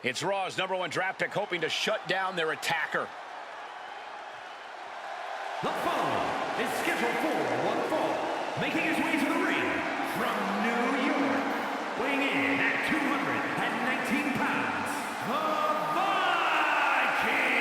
It's Raw's #1 draft pick hoping to shut down their attacker. The following is scheduled for one fall, making his way to the ring from New York, weighing in at 219 pounds, the Viking!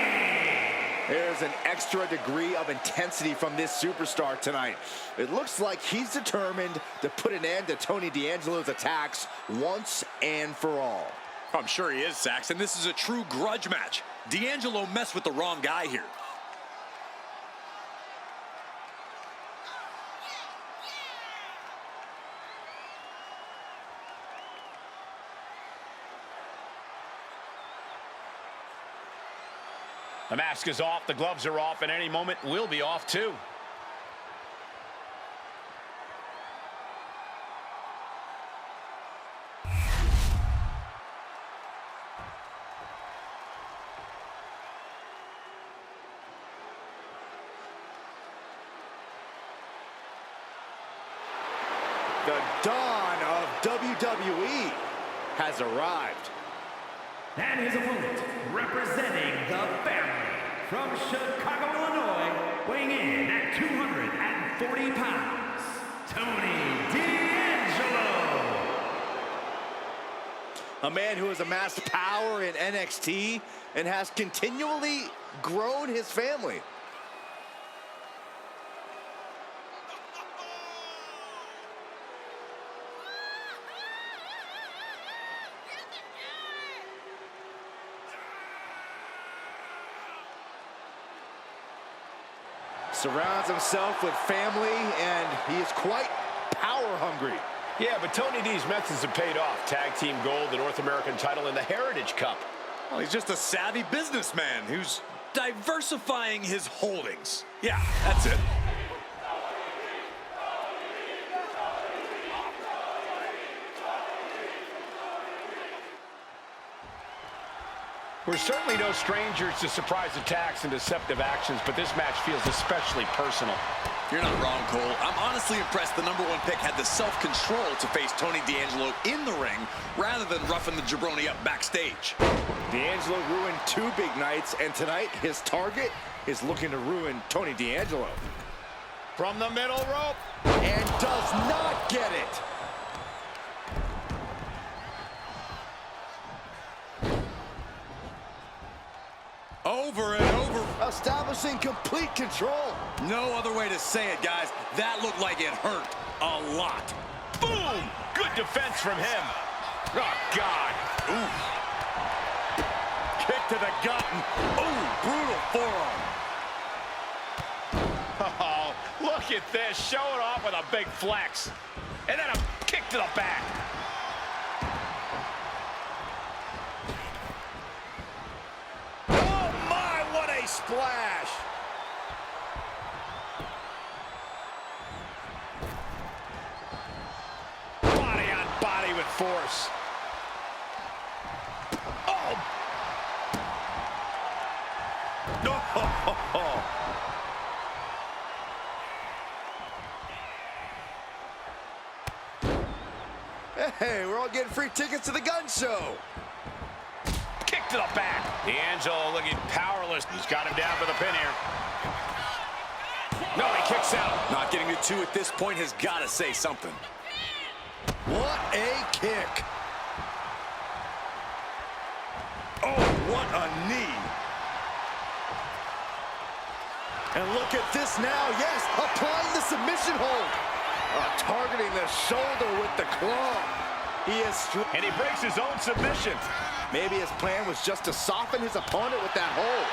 There's an extra degree of intensity from this superstar tonight. It looks like he's determined to put an end to Tony D'Angelo's attacks once and for all. I'm sure he is, Saxon. This is a true grudge match. D'Angelo messed with the wrong guy here. The mask is off, the gloves are off, and any moment we'll be off too. The dawn of WWE has arrived. And his opponent, representing the family, from Chicago, Illinois, weighing in at 240 pounds, Tony D'Angelo. A man who has amassed power in NXT and has continually grown his family. Surrounds himself with family, and he is quite power hungry. Yeah, but Tony D's methods have paid off. Tag team gold, the North American title, and the Heritage Cup. Well, he's just a savvy businessman who's diversifying his holdings. Yeah, that's it. We're certainly no strangers to surprise attacks and deceptive actions, but this match feels especially personal. You're not wrong, Cole. I'm honestly impressed the #1 pick had the self-control to face Tony D'Angelo in the ring rather than roughing the jabroni up backstage. D'Angelo ruined 2 big nights, and tonight his target is looking to ruin Tony D'Angelo. From the middle rope. And does not get it. Over and over. Establishing complete control. No other way to say it, guys. That looked like it hurt a lot. Boom! Good defense from him. Oh, God. Ooh. Kick to the gut. Ooh, brutal forearm. Oh, look at this. Showing off with a big flex. And then a kick to the back. Splash. Body on body with force. Oh. Oh. Hey, we're all getting free tickets to the gun show. Kick to the back. D'Angelo looking powerless. He's got him down for the pin here. No, he kicks out. Not getting to 2 at this point has got to say something. What a kick. Oh, what a knee. And look at this now. Yes, applying the submission hold. Targeting the shoulder with the claw. And he breaks his own submission. Maybe his plan was just to soften his opponent with that hold.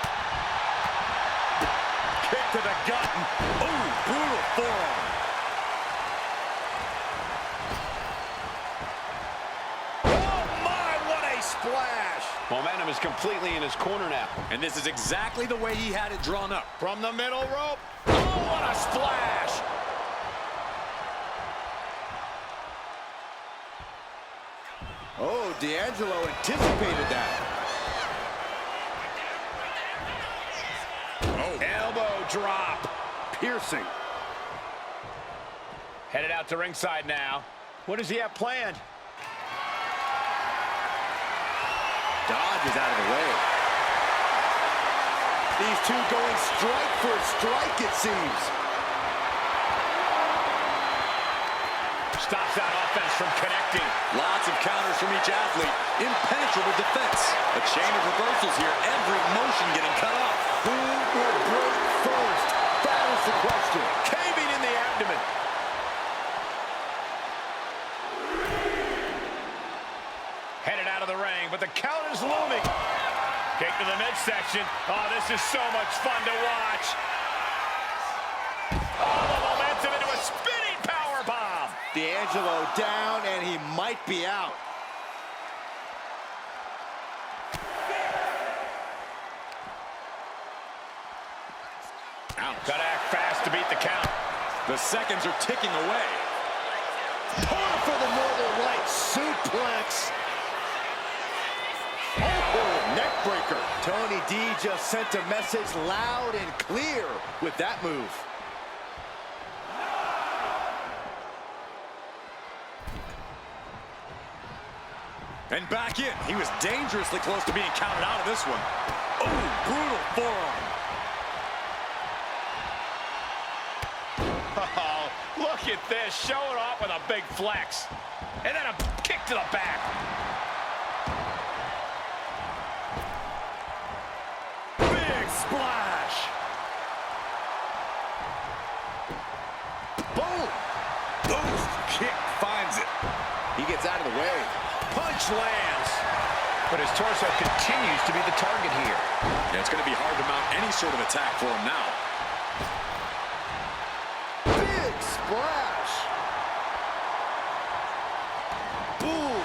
Kick to the gut. Ooh, brutal forearm. Oh my, what a splash. Momentum is completely in his corner now. And this is exactly the way he had it drawn up. From the middle rope. Oh, what a splash. Oh, D'Angelo anticipated that. Oh. Elbow drop. Piercing. Headed out to ringside now. What does he have planned? Dodges out of the way. These two going strike for strike, it seems. Stops that offense from connecting. Lots of counters from each athlete. Impenetrable defense. A chain of reversals here. Every motion getting cut off. Who will break first? That is the question. Caving in the abdomen. Headed out of the ring, but the count is looming. Kick to the midsection. Oh, this is so much fun to watch. Oh, the momentum into a spinning powerbomb. D'Angelo down, and he might be out. Got to act fast to beat the count. The seconds are ticking away. Torn for the Northern Light suplex. Oh, neck breaker. Tony D just sent a message loud and clear with that move. And back in. He was dangerously close to being counted out of this one. Oh, brutal forearm. Oh, look at this. Showing off with a big flex. And then a kick to the back. Big splash. Boom! Oof, kick finds it. He gets out of the way. Punch lands. But his torso continues to be the target here. Yeah, it's going to be hard to mount any sort of attack for him now. Big splash. Boom.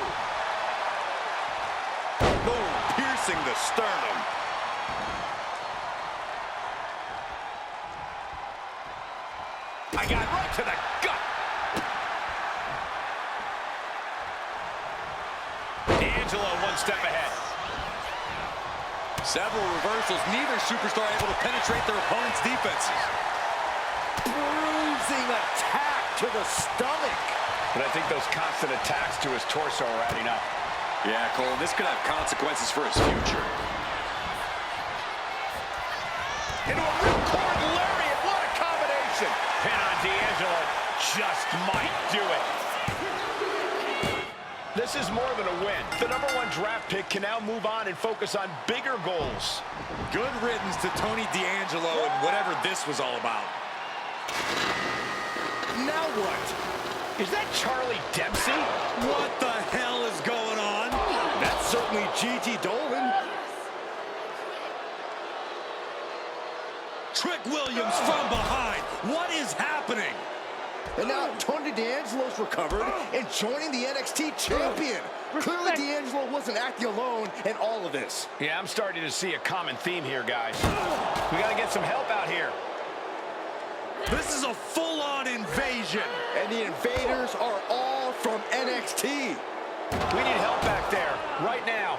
Boom, piercing the sternum. I got right to the gut. D'Angelo one step ahead. Several reversals, neither superstar able to penetrate their opponent's defenses. Bruising attack to the stomach. But I think those constant attacks to his torso are adding up. Yeah, Cole, this could have consequences for his future. Into a ripcord lariat. What a combination. Pin on D'Angelo just might do it. This is more than a win. The #1 draft pick can now move on and focus on bigger goals. Good riddance to Tony D'Angelo and whatever this was all about. Now what? Is that Charlie Dempsey? What the hell is going on? That's certainly Gigi Dolan. Trick Williams from behind. What is happening? And now Tony D'Angelo's recovered and joining the NXT champion. Clearly D'Angelo wasn't acting alone in all of this. Yeah, I'm starting to see a common theme here, guys. We got to get some help out here. This is a full-on invasion. And the invaders are all from NXT. We need help back there, right now.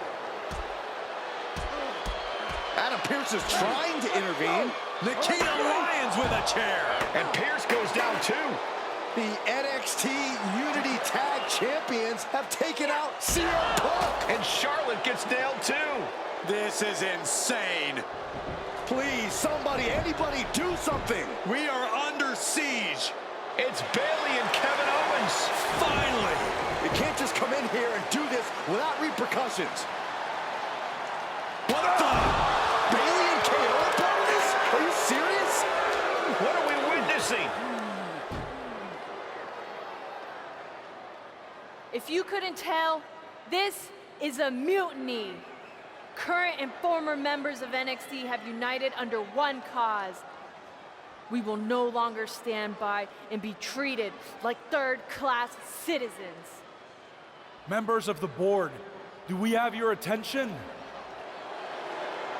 Adam Pearce is trying to intervene. Nikita Lyons with a chair. And Pierce goes down too. The NXT Unity Tag Champions have taken out CM Punk. And Charlotte gets nailed too. This is insane. Please, somebody, anybody, do something. We are under siege. It's Bayley and Kevin Owens. Finally. You can't just come in here and do this without repercussions. What the? Bayley and KO are part of this? Are you serious? What are we witnessing? If you couldn't tell, this is a mutiny. Current and former members of NXT have united under one cause. We will no longer stand by and be treated like third-class citizens. Members of the board, do we have your attention?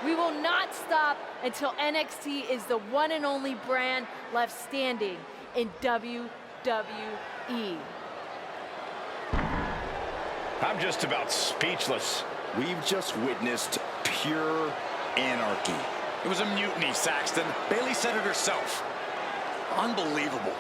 We will not stop until NXT is the one and only brand left standing in WWE. I'm just about speechless. We've just witnessed pure anarchy. It was a mutiny, Saxton. Bayley said it herself. Unbelievable.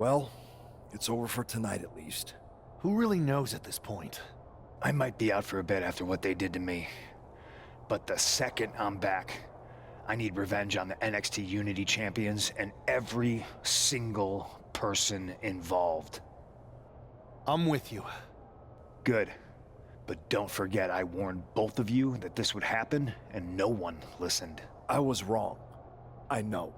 Well, it's over for tonight at least. Who really knows at this point? I might be out for a bit after what they did to me. But the second I'm back, I need revenge on the NXT Unity Champions and every single person involved. I'm with you. Good. But don't forget I warned both of you that this would happen, and no one listened. I was wrong. I know.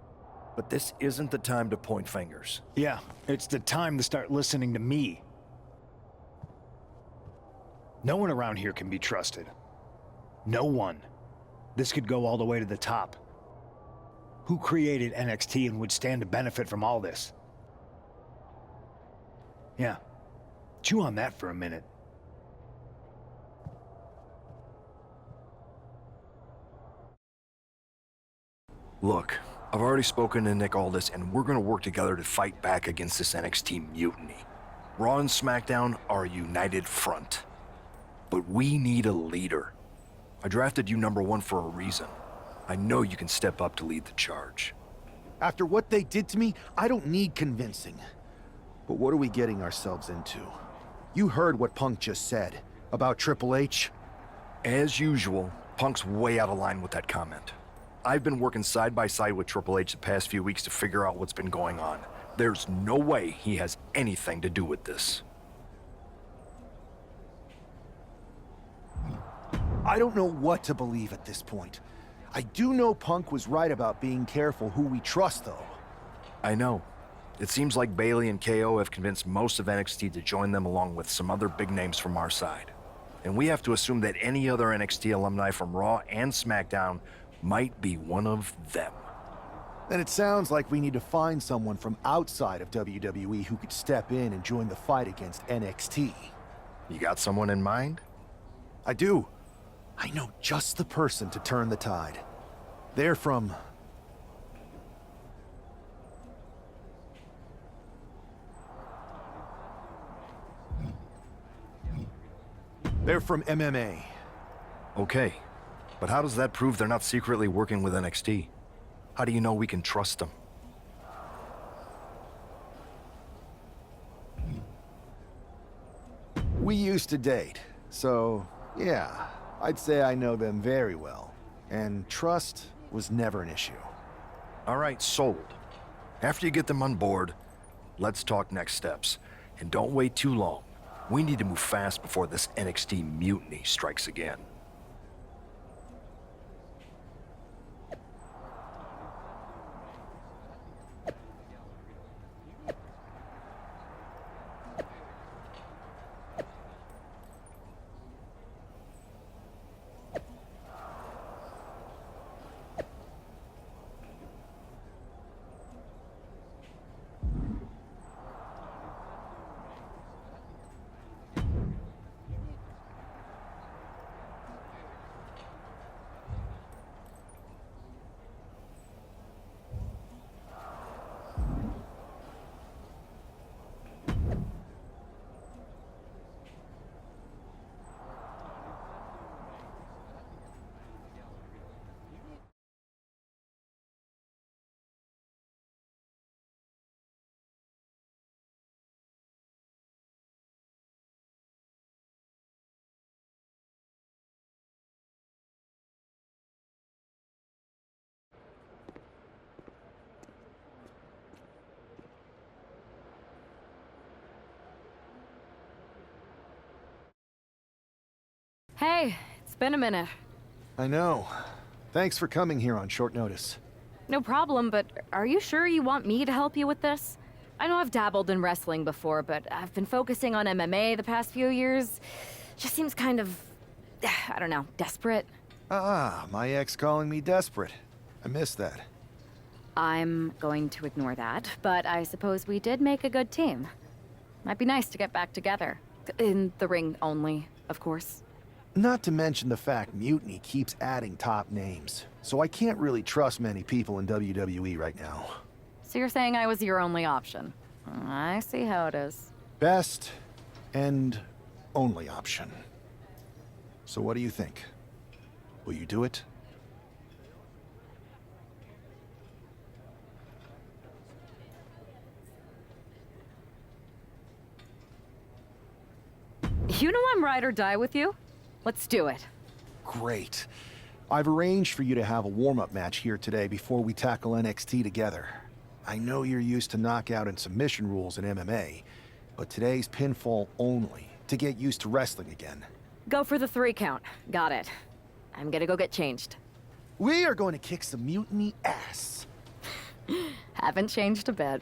But this isn't the time to point fingers. Yeah, it's the time to start listening to me. No one around here can be trusted. No one. This could go all the way to the top. Who created NXT and would stand to benefit from all this? Yeah. Chew on that for a minute. Look, I've already spoken to Nick Aldis, and we're gonna work together to fight back against this NXT mutiny. Raw and SmackDown are a united front. But we need a leader. I drafted you #1 for a reason. I know you can step up to lead the charge. After what they did to me, I don't need convincing. But what are we getting ourselves into? You heard what Punk just said about Triple H. As usual, Punk's way out of line with that comment. I've been working side by side with Triple H the past few weeks to figure out what's been going on. There's no way he has anything to do with this. I don't know what to believe at this point. I do know Punk was right about being careful who we trust, though. I know. It seems like Bayley and KO have convinced most of NXT to join them along with some other big names from our side. And we have to assume that any other NXT alumni from Raw and SmackDown might be one of them. Then it sounds like we need to find someone from outside of WWE who could step in and join the fight against NXT. You got someone in mind? I do. I know just the person to turn the tide. They're from... They're from MMA. Okay, but how does that prove they're not secretly working with NXT? How do you know we can trust them? We used to date, so yeah, I'd say I know them very well. And trust was never an issue. All right, sold. After you get them on board, let's talk next steps. And don't wait too long. We need to move fast before this NXT mutiny strikes again. Hey, it's been a minute. I know. Thanks for coming here on short notice. No problem, but are you sure you want me to help you with this? I know I've dabbled in wrestling before, but I've been focusing on MMA the past few years. Just seems kind of, I don't know, desperate. Ah, my ex calling me desperate. I missed that. I'm going to ignore that, but I suppose we did make a good team. Might be nice to get back together. In the ring only, of course. Not to mention the fact Mutiny keeps adding top names, so I can't really trust many people in WWE right now. So you're saying I was your only option? I see how it is. Best and only option. So what do you think? Will you do it? You know I'm ride or die with you. Let's do it. Great. I've arranged for you to have a warm-up match here today before we tackle NXT together. I know you're used to knockout and submission rules in MMA, but today's pinfall only, to get used to wrestling again. Go for the 3 count. Got it. I'm gonna go get changed. We are going to kick some mutiny ass. Haven't changed a bit.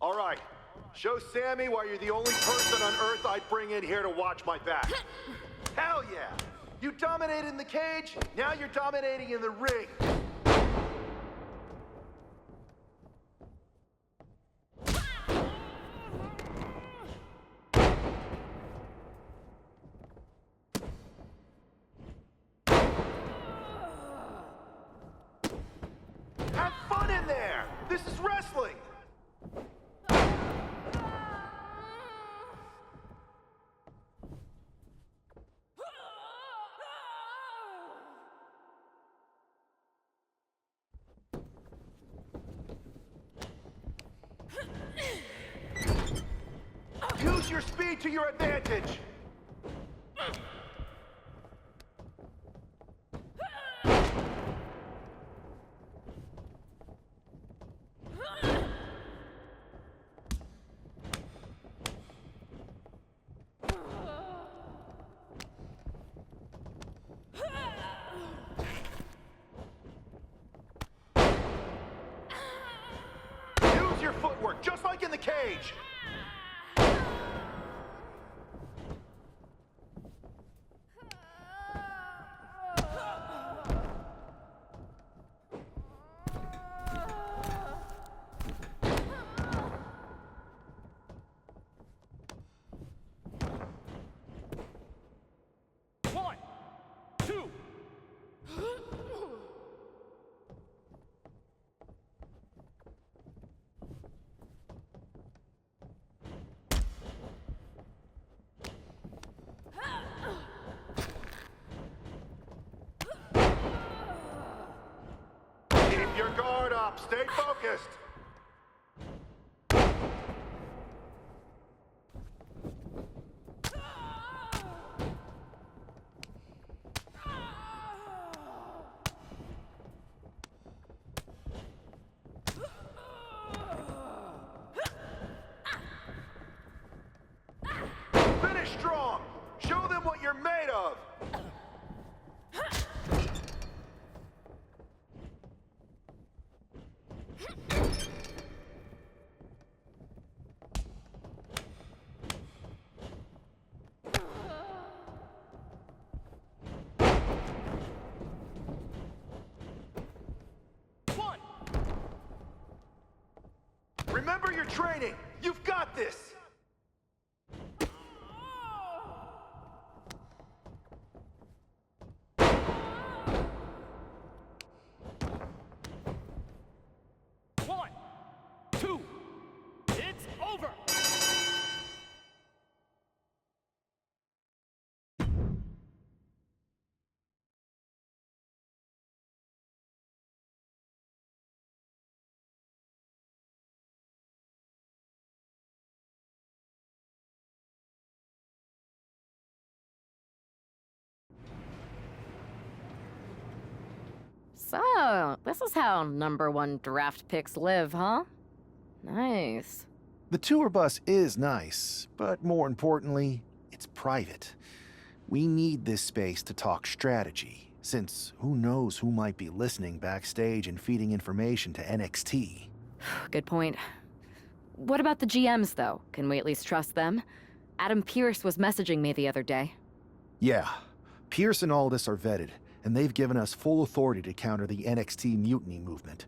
All right, show Sammy why you're the only person on Earth I'd bring in here to watch my back. Hell yeah! You dominated in the cage, now you're dominating in the ring. Have fun in there! This is wrestling! Use your speed to your advantage! Use your footwork, just like in the cage! One, two. Keep your guard up, stay focused! Finish strong! Show them what you're made of! One. Remember your training! You've got this! So, this is how #1 draft picks live, huh? Nice. The tour bus is nice, but more importantly, it's private. We need this space to talk strategy, since who knows who might be listening backstage and feeding information to NXT. Good point. What about the GMs, though? Can we at least trust them? Adam Pearce was messaging me the other day. Yeah, Pierce and Aldis are vetted, and they've given us full authority to counter the NXT mutiny movement.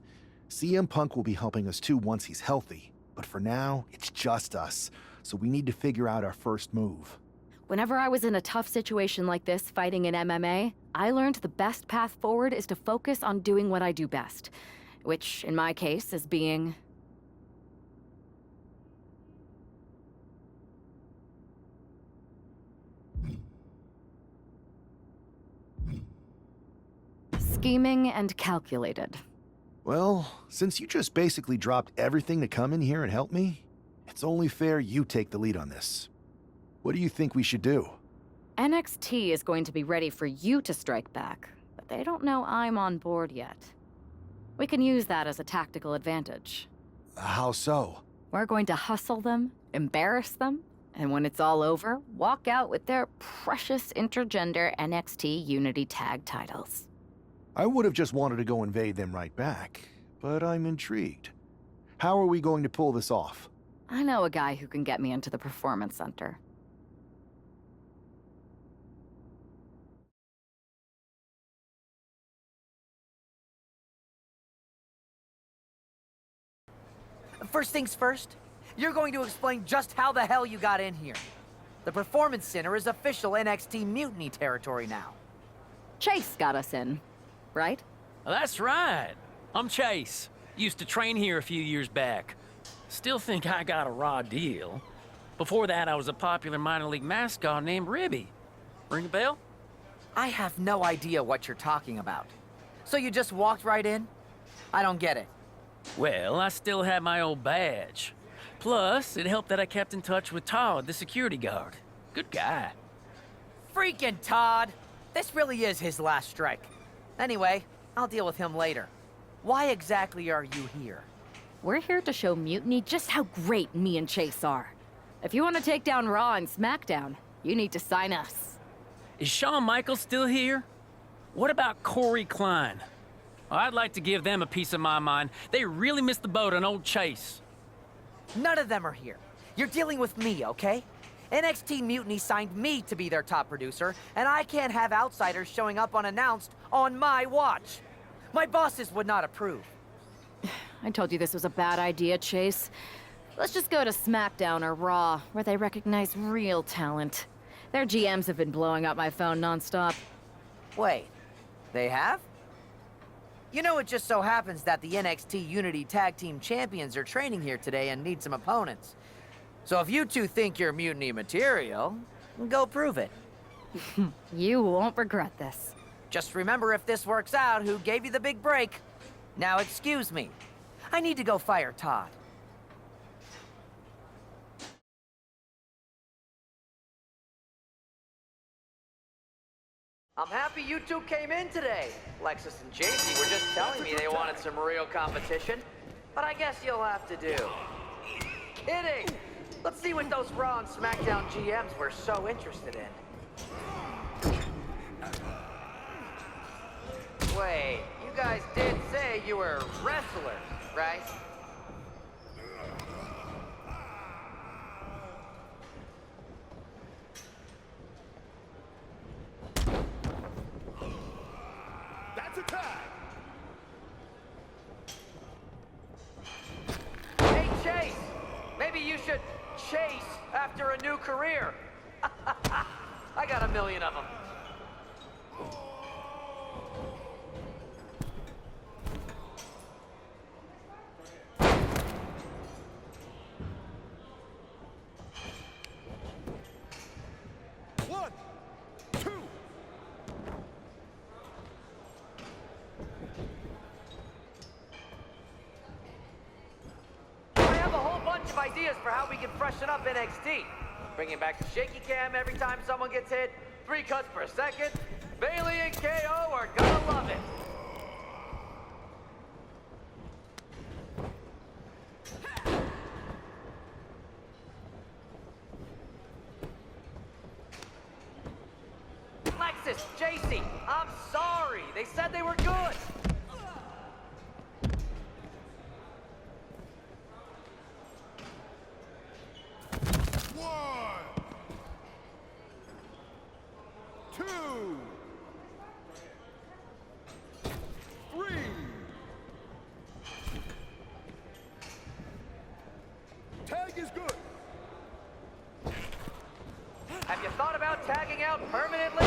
CM Punk will be helping us too once he's healthy, but for now, it's just us, so we need to figure out our first move. Whenever I was in a tough situation like this fighting in MMA, I learned the best path forward is to focus on doing what I do best, which, in my case, is being... scheming and calculated. Well, since you just basically dropped everything to come in here and help me, it's only fair you take the lead on this. What do you think we should do? NXT is going to be ready for you to strike back, but they don't know I'm on board yet. We can use that as a tactical advantage. How so? We're going to hustle them, embarrass them, and when it's all over, walk out with their precious intergender NXT Unity Tag titles. I would have just wanted to go invade them right back, but I'm intrigued. How are we going to pull this off? I know a guy who can get me into the Performance Center. First things first, you're going to explain just how the hell you got in here. The Performance Center is official NXT mutiny territory now. Chase got us in, right? That's right. I'm Chase. Used to train here a few years back. Still think I got a raw deal. Before that, I was a popular minor league mascot named Ribby. Ring a bell? I have no idea what you're talking about. So you just walked right in? I don't get it. Well, I still had my old badge. Plus, it helped that I kept in touch with Todd, the security guard. Good guy. Freaking Todd! This really is his last strike. Anyway, I'll deal with him later. Why exactly are you here? We're here to show Mutiny just how great me and Chase are. If you want to take down Raw and SmackDown, you need to sign us. Is Shawn Michaels still here? What about Corey Klein? I'd like to give them a piece of my mind. They really missed the boat on old Chase. None of them are here. You're dealing with me, okay? NXT Mutiny signed me to be their top producer, and I can't have outsiders showing up unannounced on my watch. My bosses would not approve. I told you this was a bad idea, Chase. Let's just go to SmackDown or Raw, where they recognize real talent. Their GMs have been blowing up my phone nonstop. Wait, they have? You know, it just so happens that the NXT Unity Tag Team Champions are training here today and need some opponents. So if you two think you're mutiny material, go prove it. You won't regret this. Just remember, if this works out, who gave you the big break. Now excuse me. I need to go fire Todd. I'm happy you two came in today. Lexus and JC were just telling me they wanted some real competition, but I guess you'll have to do. Kidding! Let's see what those Raw and SmackDown GMs were so interested in. Wait, you guys did say you were wrestlers, right? That's a tag. Hey, Chase! Maybe you should chase after a new career. I got a million of them. One, two. I have a whole bunch of ideas for how we can freshen up NXT. Bringing back the shaky cam every time someone gets hit, 3 cuts per second. Bailey and KO are gonna love it. Lexus, JC, I'm sorry. They said they were good. Have you thought about tagging out permanently?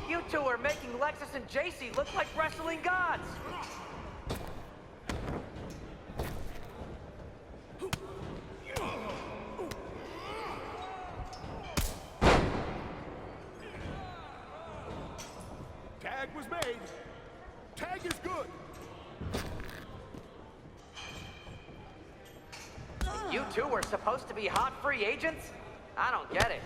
You two are making Lexus and JC look like wrestling gods. Tag was made. Tag is good. You two were supposed to be hot free agents? I don't get it.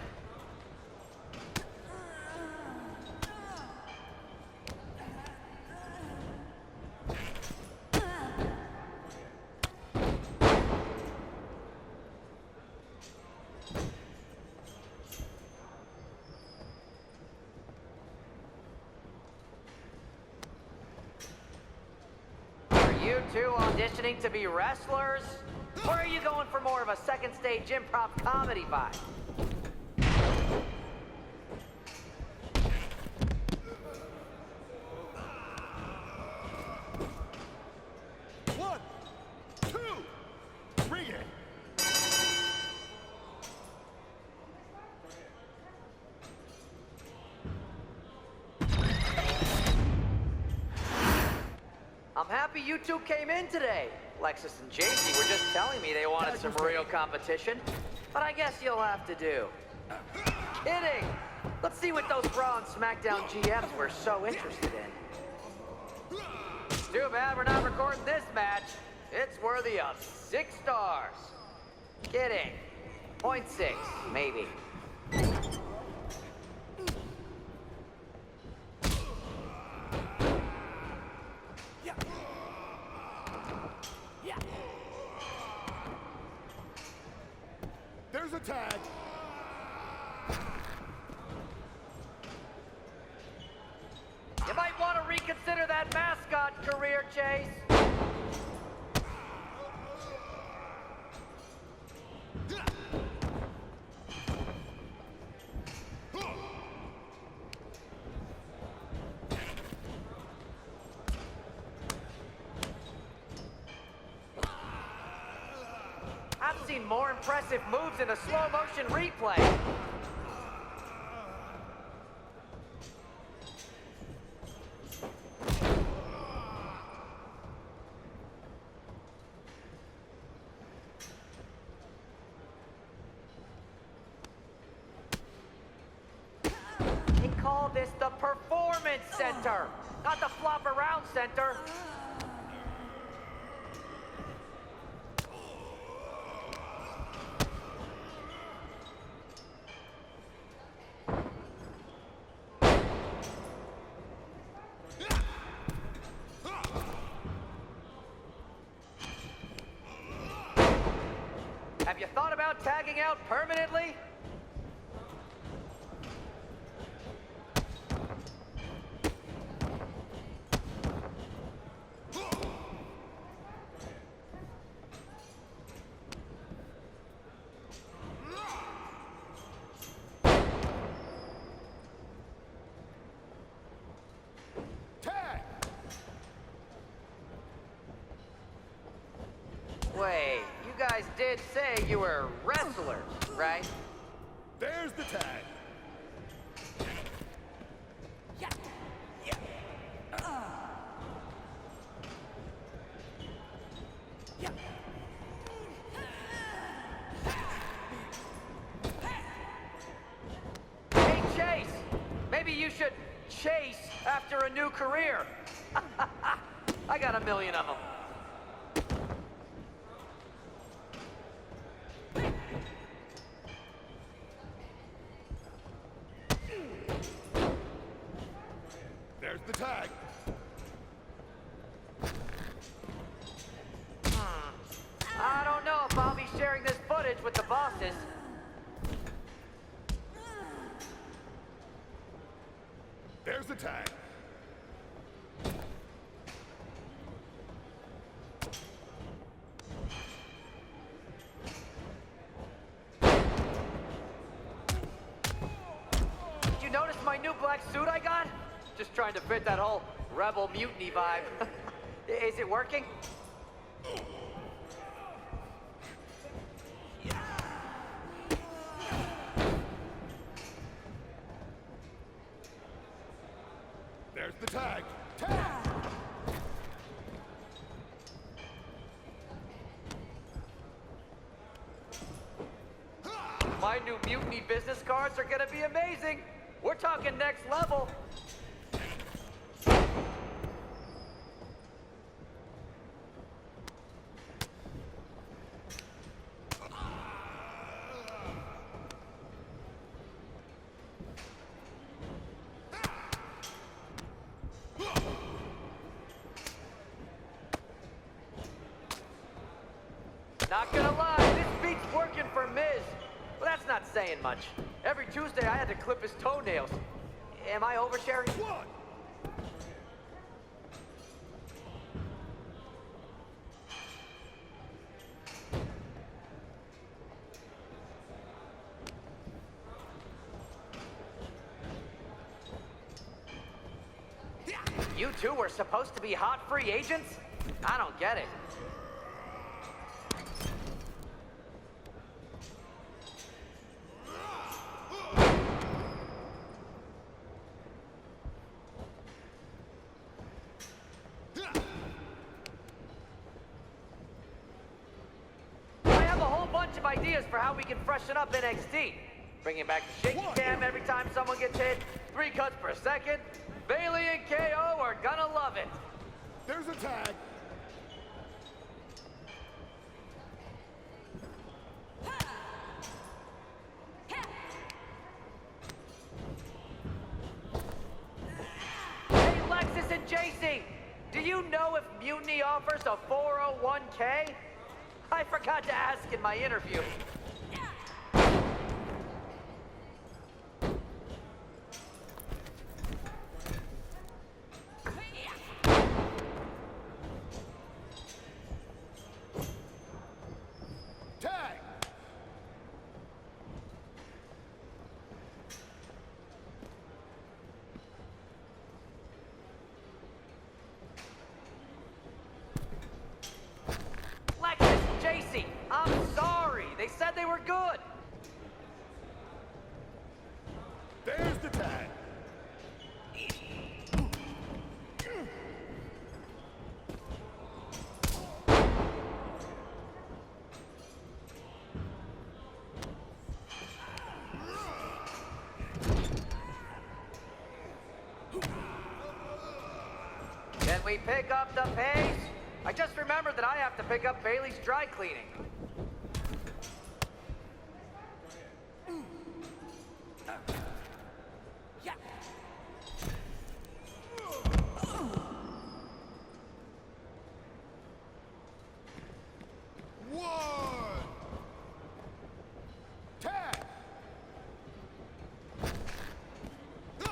You two auditioning to be wrestlers? Or are you going for more of a second stage improv comedy vibe? One, two, bring it. I'm happy you two came in today. Lexus and JC were just telling me they wanted some real competition, but I guess you'll have to do. Kidding! Let's see what those Raw and SmackDown GMs were so interested in. Too bad we're not recording this match. It's worthy of 6 stars. Kidding. 0.6, maybe. There's a tag. You might want to reconsider that mascot career, Chase. I've seen more impressive moves in a slow-motion replay. They call this the Performance Center, not the Flop Around Center. Have you thought about tagging out permanently? Tag. Wait, you guys did say you were wrestlers, right? There's the tag. Hey, Chase! Maybe you should chase after a new career. I got a million of them. There's the tag. I don't know if I'll be sharing this footage with the bosses. There's the tag. Did you notice my new black suit I got? Just trying to fit that whole rebel mutiny vibe. Is it working? There's the tag. Tag! My new mutiny business cards are gonna be amazing. We're talking next level. Not gonna lie, this beat's working for Miz. Well, that's not saying much. Every Tuesday I had to clip his toenails. Am I oversharing? One. You two were supposed to be hot free agents? I don't get it. Ideas for how we can freshen up NXT. Bringing back the shaky cam every time someone gets hit, 3 cuts per second. Bailey and KO are gonna love it. There's a tag. Hey, Lexus and JC, do you know if Mutiny offers a 401k? I forgot to ask in my interview. Tag. JC, I'm sorry. They said they were good. There's the tag. Can we pick up the pace? I just remembered that I have to pick up Bailey's dry cleaning. One. Tag.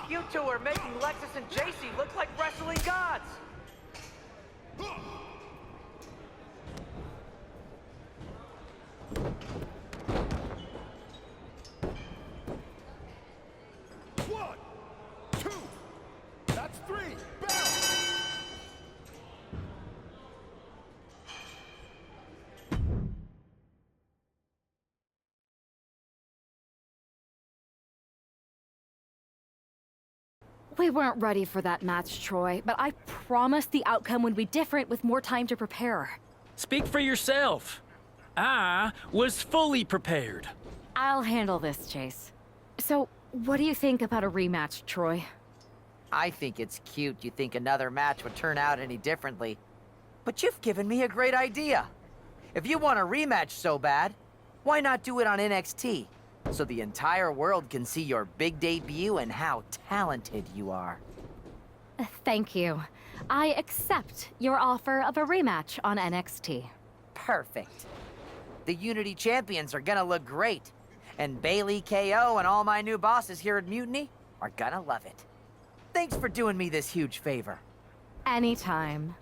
You two are making Lexus and JC look like wrestling gods. One, two, that's 3. Bounce. We weren't ready for that match, Troy, but I promise the outcome would be different with more time to prepare. Speak for yourself. I was fully prepared. I'll handle this, Chase. So, what do you think about a rematch, Troy? I think it's cute you think another match would turn out any differently. But you've given me a great idea. If you want a rematch so bad, why not do it on NXT? So the entire world can see your big debut and how talented you are. Thank you. I accept your offer of a rematch on NXT. Perfect. The Unity Champions are gonna look great. And Bailey, KO, and all my new bosses here at Mutiny are gonna love it. Thanks for doing me this huge favor. Anytime.